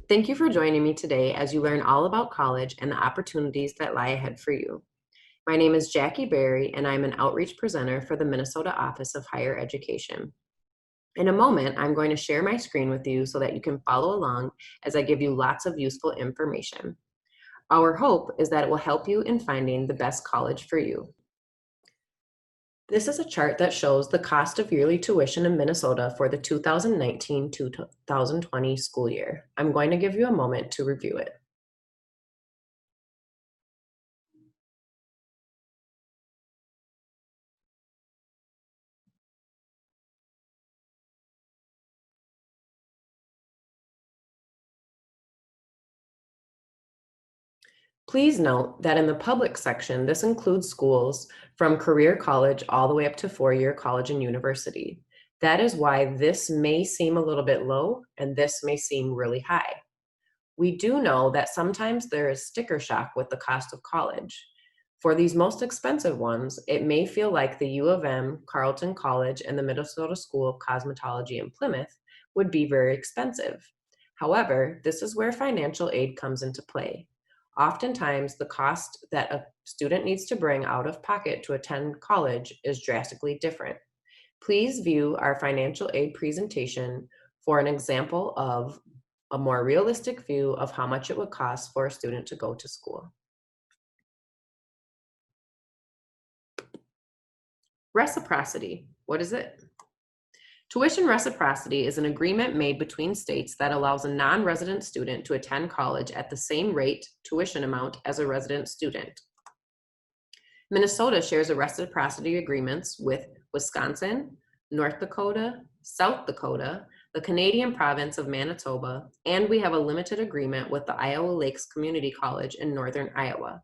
Thank you for joining me today as you learn all about college and the opportunities that lie ahead for you. My name is Jackie Berry, and I'm an outreach presenter for the Minnesota Office of Higher Education. In a moment, I'm going to share my screen with you so that you can follow along as I give you lots of useful information. Our hope is that it will help you in finding the best college for you. This is a chart that shows the cost of yearly tuition in Minnesota for the 2019-2020 school year. I'm going to give you a moment to review it. Please note that in the public section, this includes schools from career college all the way up to four-year college and university. That is why this may seem a little bit low and this may seem really high. We do know that sometimes there is sticker shock with the cost of college. For these most expensive ones, it may feel like the U of M, Carleton College, and the Minnesota School of Cosmetology in Plymouth would be very expensive. However, this is where financial aid comes into play. Oftentimes, the cost that a student needs to bring out of pocket to attend college is drastically different. Please view our financial aid presentation for an example of a more realistic view of how much it would cost for a student to go to school. Reciprocity, what is it? Tuition reciprocity is an agreement made between states that allows a non-resident student to attend college at the same rate tuition amount as a resident student. Minnesota shares a reciprocity agreements with Wisconsin, North Dakota, South Dakota, the Canadian province of Manitoba, and we have a limited agreement with the Iowa Lakes Community College in northern Iowa.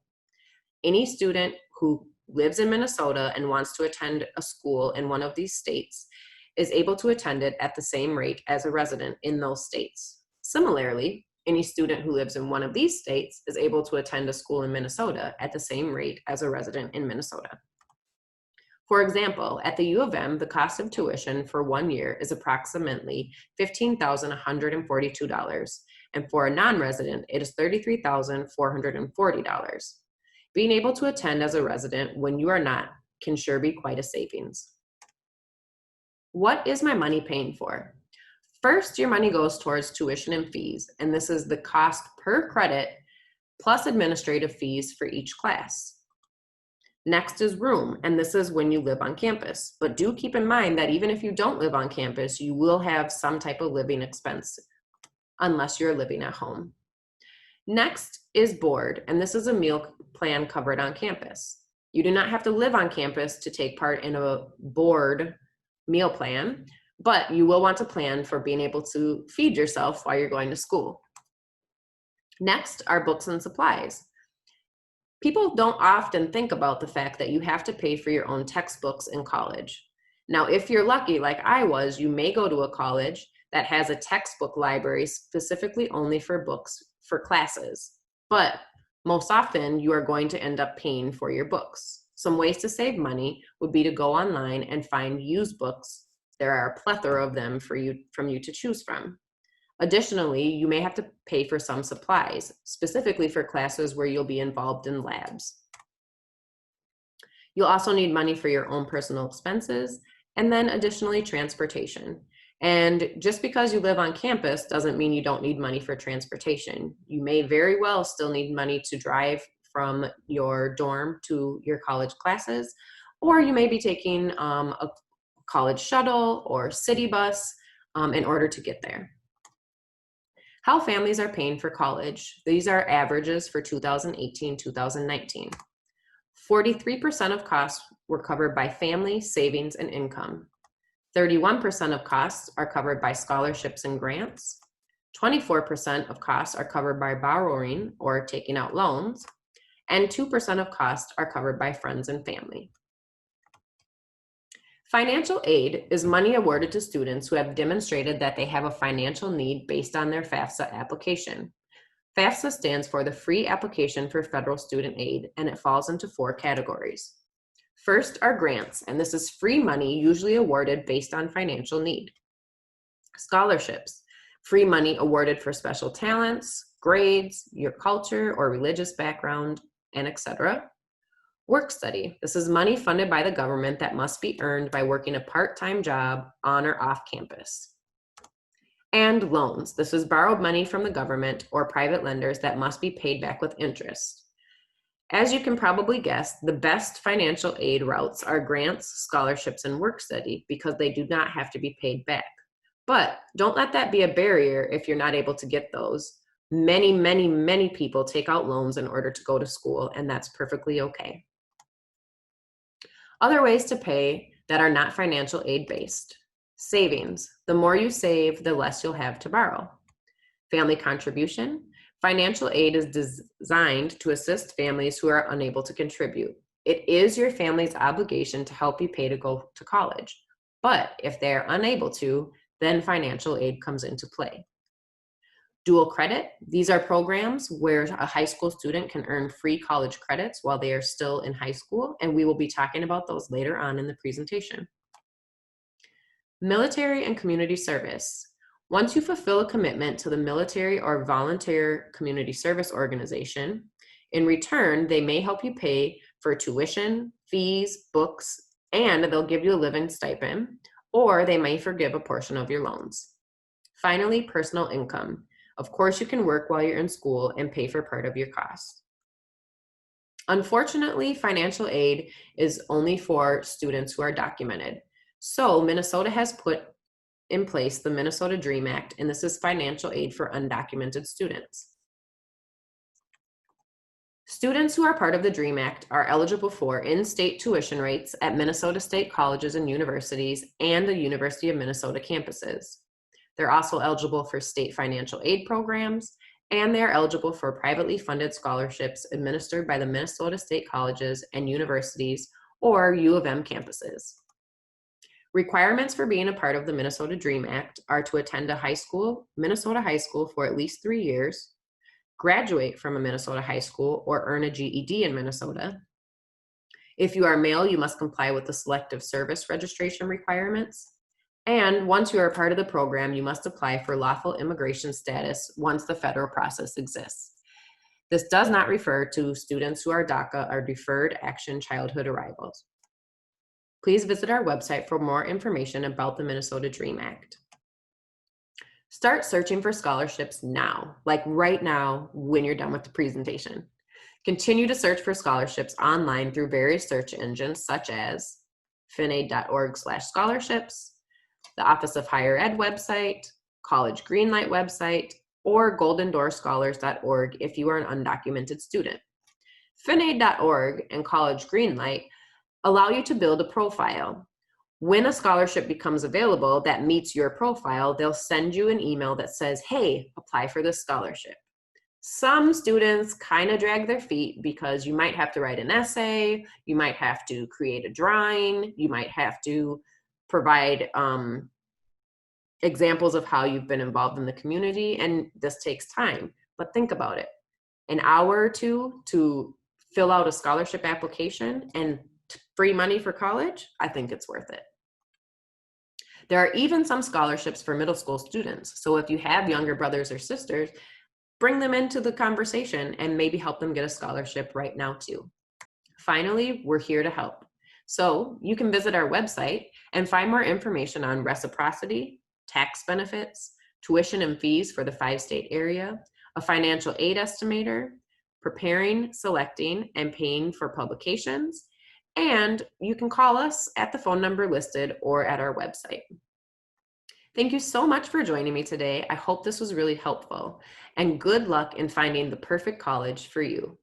Any student who lives in Minnesota and wants to attend a school in one of these states is able to attend it at the same rate as a resident in those states. Similarly, any student who lives in one of these states is able to attend a school in Minnesota at the same rate as a resident in Minnesota. For example, at the U of M, the cost of tuition for 1 year is approximately $15,142, and for a non-resident, it is $33,440. Being able to attend as a resident when you are not can sure be quite a savings. What is my money paying for? First, your money goes towards tuition and fees, and this is the cost per credit plus administrative fees for each class. Next is room, and this is when you live on campus. But do keep in mind that even if you don't live on campus, you will have some type of living expense unless you're living at home. Next is board, and this is a meal plan covered on campus. You do not have to live on campus to take part in a board meal plan, but you will want to plan for being able to feed yourself while you're going to school. Next are books and supplies. People don't often think about the fact that you have to pay for your own textbooks in college. Now, if you're lucky, like I was, you may go to a college that has a textbook library specifically only for books for classes, but most often you are going to end up paying for your books. Some ways to save money would be to go online and find used books. There are a plethora of them from you to choose from. Additionally, you may have to pay for some supplies, specifically for classes where you'll be involved in labs. You'll also need money for your own personal expenses, and then additionally transportation. And just because you live on campus doesn't mean you don't need money for transportation. You may very well still need money to drive from your dorm to your college classes, or you may be taking a college shuttle or city bus in order to get there. How families are paying for college. These are averages for 2018-2019. 43% of costs were covered by family, savings, and income. 31% of costs are covered by scholarships and grants. 24% of costs are covered by borrowing or taking out loans. And 2% of costs are covered by friends and family. Financial aid is money awarded to students who have demonstrated that they have a financial need based on their FAFSA application. FAFSA stands for the Free Application for Federal Student Aid, and it falls into 4 categories. First are grants, and this is free money usually awarded based on financial need. Scholarships. free money awarded for special talents, grades, your culture or religious background, and etc. Work study. This is money funded by the government that must be earned by working a part-time job on or off campus. And loans. This is borrowed money from the government or private lenders that must be paid back with interest. As you can probably guess, the best financial aid routes are grants, scholarships, and work study because they do not have to be paid back. But don't let that be a barrier if you're not able to get those. Many people take out loans in order to go to school, and that's perfectly okay. Other ways to pay that are not financial aid based. Savings. The more you save, the less you'll have to borrow. Family contribution. Financial aid is designed to assist families who are unable to contribute. It is your family's obligation to help you pay to go to college. But if they're unable to, then financial aid comes into play. Dual credit. These are programs where a high school student can earn free college credits while they are still in high school, and we will be talking about those later on in the presentation. Military and community service. Once you fulfill a commitment to the military or volunteer community service organization, in return, they may help you pay for tuition, fees, books, and they'll give you a living stipend, or they may forgive a portion of your loans. Finally, personal income. Of course, you can work while you're in school and pay for part of your costs. Unfortunately, financial aid is only for students who are documented. So Minnesota has put in place the Minnesota DREAM Act, and this is financial aid for undocumented students. Students who are part of the DREAM Act are eligible for in-state tuition rates at Minnesota state colleges and universities and the University of Minnesota campuses. They're also eligible for state financial aid programs, and they're eligible for privately funded scholarships administered by the Minnesota state colleges and universities or U of M campuses. Requirements for being a part of the Minnesota DREAM Act are to attend a high school, Minnesota high school for at least 3 years, graduate from a Minnesota high school or earn a GED in Minnesota. If you are male, you must comply with the selective service registration requirements. And once you are a part of the program, you must apply for lawful immigration status once the federal process exists. This does not refer to students who are DACA or Deferred Action Childhood Arrivals. Please visit our website for more information about the Minnesota DREAM Act. Start searching for scholarships now, like right now when you're done with the presentation. Continue to search for scholarships online through various search engines such as finaid.org/scholarships, the Office of Higher Ed website, College Greenlight website, or goldendoorscholars.org if you are an undocumented student. Finaid.org and College Greenlight allow you to build a profile. When a scholarship becomes available that meets your profile, they'll send you an email that says, hey, apply for this scholarship. Some students kind of drag their feet because you might have to write an essay, you might have to create a drawing, you might have to provide examples of how you've been involved in the community, and this takes time. But think about it. An hour or two to fill out a scholarship application and free money for college, I think it's worth it. There are even some scholarships for middle school students. So if you have younger brothers or sisters, bring them into the conversation and maybe help them get a scholarship right now too. Finally, we're here to help. So you can visit our website and find more information on reciprocity, tax benefits, tuition and fees for the 5-state area, a financial aid estimator, preparing, selecting, and paying for publications, and you can call us at the phone number listed or at our website. Thank you so much for joining me today. I hope this was really helpful, and good luck in finding the perfect college for you.